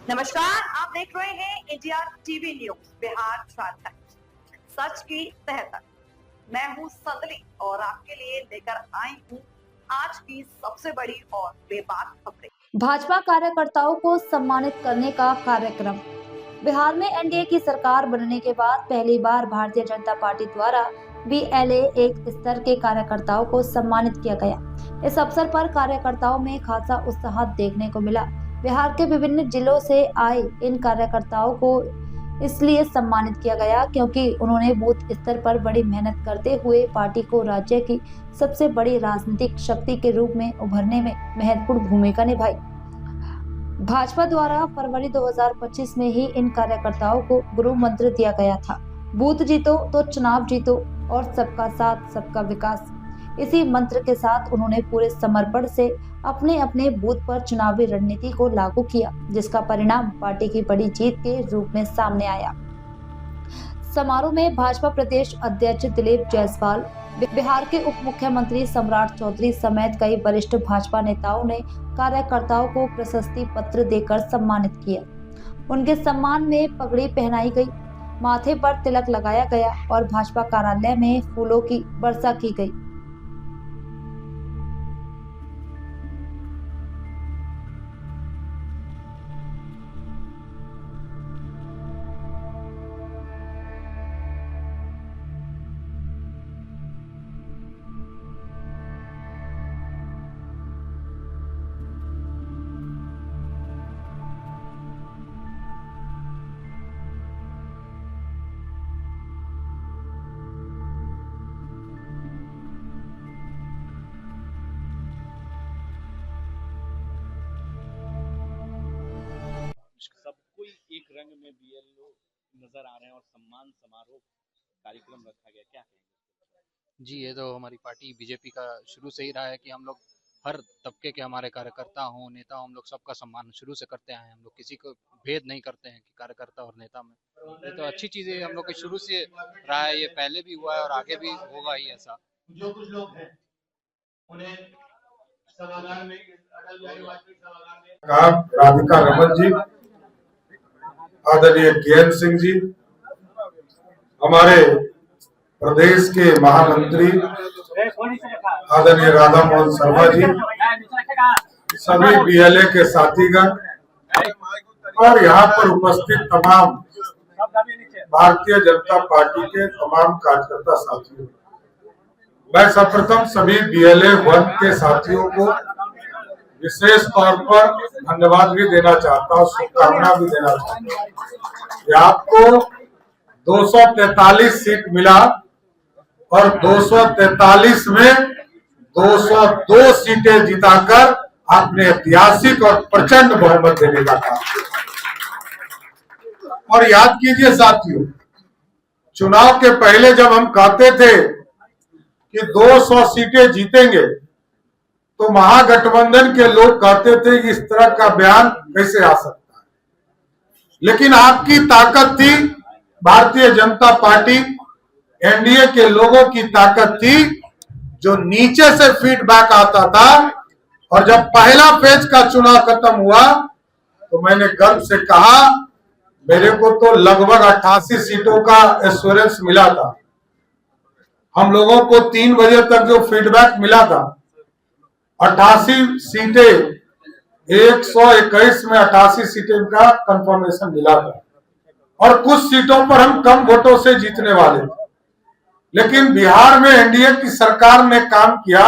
नमस्कार, आप देख रहे हैं India TV news Bihar Jharkhand सच की तह तक। मैं हूं संदली और आपके लिए लेकर आई हूं आज की सबसे बड़ी और बेबाक खबरें। भाजपा कार्यकर्ताओं को सम्मानित करने का कार्यक्रम। बिहार में एनडीए की सरकार बनने के बाद पहली बार भारतीय जनता पार्टी द्वारा BLA एक स्तर के कार्यकर्ताओं को सम्मानित किया गया। इस अवसर पर कार्यकर्ताओं में खासा उत्साह देखने को मिला। बिहार के विभिन्न जिलों से आए इन कार्यकर्ताओं को इसलिए सम्मानित किया गया क्योंकि उन्होंने बूथ स्तर पर बड़ी मेहनत करते हुए पार्टी को राज्य की सबसे बड़ी राजनीतिक शक्ति के रूप में उभरने में महत्वपूर्ण भूमिका निभाई। भाजपा द्वारा फरवरी 2025 में ही इन कार्यकर्ताओं को गुरु मंत्र दिया गया था, बूथ जीतो तो चुनाव जीतो और सबका साथ सबका विकास। इसी मंत्र के साथ उन्होंने पूरे समर्पण से अपने अपने बूथ पर चुनावी रणनीति को लागू किया, जिसका परिणाम पार्टी की बड़ी जीत के रूप में सामने आया। समारोह में भाजपा प्रदेश अध्यक्ष दिलीप जायसवाल, बिहार के उप मुख्यमंत्री सम्राट चौधरी समेत कई वरिष्ठ भाजपा नेताओं ने कार्यकर्ताओं को प्रशस्ति पत्र देकर सम्मानित किया। उनके सम्मान में पगड़ी पहनाई गई, माथे पर तिलक लगाया गया और भाजपा कार्यालय में फूलों की वर्षा की गई। सबको एक रंग में BLO नजर आ रहे हैं और सम्मान समारोह कार्यक्रम रखा गया, क्या कहेंगे? जी, ये तो हमारी पार्टी बीजेपी का शुरू से ही रहा है कि हम लोग हर तबके के हमारे कार्यकर्ता हों, नेता हों, हम लोग सबका सम्मान शुरू से करते आए हैं। हम लोग किसी को भेद नहीं करते हैं कि कार्यकर्ता और नेता में। ये तो अच्छी चीज़ है, हम लोग के शुरू से रहा है, ये पहले भी हुआ है और आगे भी होगा ही ऐसा। जो कुछ लोग हैं उन्हें सभागार में अटल बिहारी वाजपेयी सभागार में राधिका रमन जी, आदरणीय ज्ञान सिंह जी, हमारे प्रदेश के महामंत्री आदरणीय राधा मोहन शर्मा जी, सभी BLA के साथीगण और यहाँ पर उपस्थित तमाम भारतीय जनता पार्टी के तमाम कार्यकर्ता साथियों, मैं सर्वप्रथम सभी BLA वर्ग के साथियों को विशेष तौर पर धन्यवाद भी देना चाहता हूँ, शुभकामना भी देना चाहता हूँ। आपको 243 सीट मिला और 243 में 202 सीटें जिताकर आपने ऐतिहासिक और प्रचंड बहुमत देने का काम किया। और याद कीजिए साथियों, चुनाव के पहले जब हम कहते थे कि 200 सीटें जीतेंगे तो महागठबंधन के लोग कहते थे कि इस तरह का बयान कैसे आ सकता है, लेकिन आपकी ताकत थी, भारतीय जनता पार्टी एनडीए के लोगों की ताकत थी, जो नीचे से फीडबैक आता था। और जब पहला फेज का चुनाव खत्म हुआ तो मैंने गर्व से कहा, मेरे को तो लगभग 88 सीटों का एश्योरेंस मिला था। हम लोगों को 3 बजे तक जो फीडबैक मिला था, 88 सीटें, 121 में 88 सीटें का कंफर्मेशन मिला था और कुछ सीटों पर हम कम वोटों से जीतने वाले थे। लेकिन बिहार में एनडीए की सरकार ने काम किया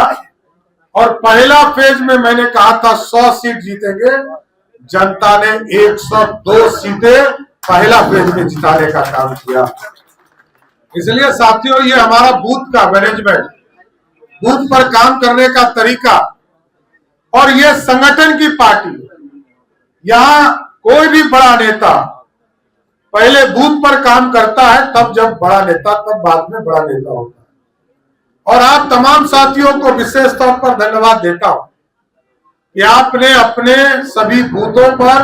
और पहला फेज में मैंने कहा था 100 सीट जीतेंगे, जनता ने 102 सीटें पहला फेज में जिताने का काम किया। इसलिए साथियों, ये हमारा बूथ का मैनेजमेंट, बूथ पर काम करने का तरीका और ये संगठन की पार्टी, यहाँ कोई भी बड़ा नेता पहले बूथ पर काम करता है, तब जब बड़ा नेता, तब बाद में बड़ा नेता होता है। और आप तमाम साथियों को विशेष तौर पर धन्यवाद देता हूं कि आपने अपने सभी बूथों पर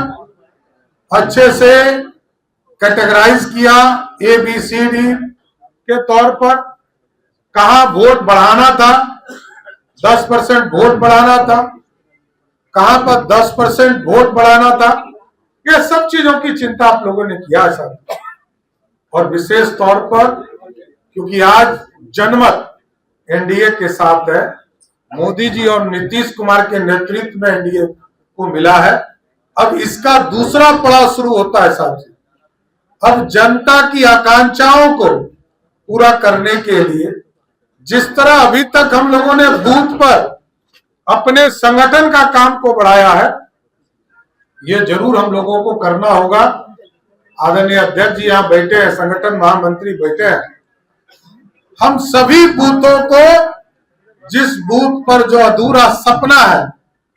अच्छे से कैटेगराइज किया, ABCD के तौर पर, कहां वोट बढ़ाना था, 10% वोट बढ़ाना था, कहां पर 10% वोट बढ़ाना था, ये सब चीजों की चिंता आप लोगों ने किया है साथ, और विशेष तौर पर क्योंकि आज जनमत एनडीए के साथ है, मोदी जी और नीतीश कुमार के नेतृत्व में एनडीए को मिला है। अब इसका दूसरा पड़ाव शुरू होता है साथी। अब जनता की आकांक्षाओं को पूरा करने के लिए जिस तरह अभी तक हम लोगों ने बूथ पर अपने संगठन का काम को बढ़ाया है, ये जरूर हम लोगों को करना होगा। आदरणीय अध्यक्ष जी यहाँ बैठे हैं, संगठन महामंत्री बैठे हैं। हम सभी बूथों को, जिस बूथ पर जो अधूरा सपना है,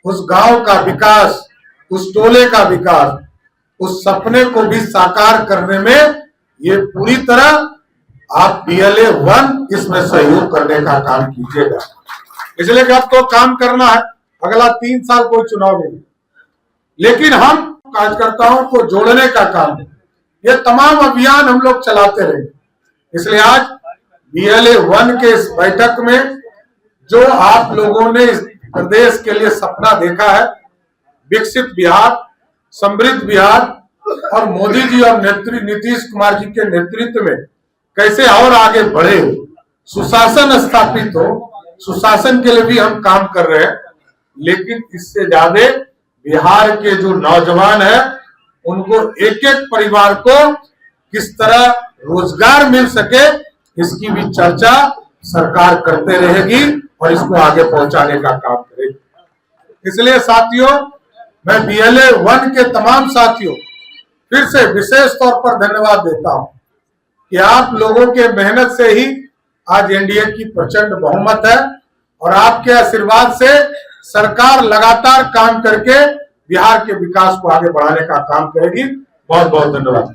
उस गांव का विकास, उस टोले का विकास, उस सपने को भी साकार करने में ये पूरी तरह आप BLA 1 इसमें सहयोग करने का काम कीजिएगा। इसलिए कि अब तो काम करना है, अगला 3 साल कोई चुनाव नहीं, लेकिन हम कार्यकर्ताओं को जोड़ने का काम है। ये तमाम अभियान हम लोग चलाते रहेंगे। इसलिए आज BLA 1 के इस बैठक में जो आप लोगों ने इस प्रदेश के लिए सपना देखा है, विकसित बिहार, समृद्ध बिहार, और मोदी जी और नीतीश कुमार जी के नेतृत्व में कैसे और आगे बढ़े, सुशासन स्थापित हो, सुशासन के लिए भी हम काम कर रहे हैं। लेकिन इससे ज्यादा बिहार के जो नौजवान हैं, उनको एक एक परिवार को किस तरह रोजगार मिल सके, इसकी भी चर्चा सरकार करते रहेगी और इसको आगे पहुंचाने का काम करेगी। इसलिए साथियों, मैं BLA 1 के तमाम साथियों फिर से विशेष तौर पर धन्यवाद देता हूं कि आप लोगों के मेहनत से ही आज एनडीए की प्रचंड बहुमत है, और आपके आशीर्वाद से सरकार लगातार काम करके बिहार के विकास को आगे बढ़ाने का काम करेगी। बहुत बहुत धन्यवाद।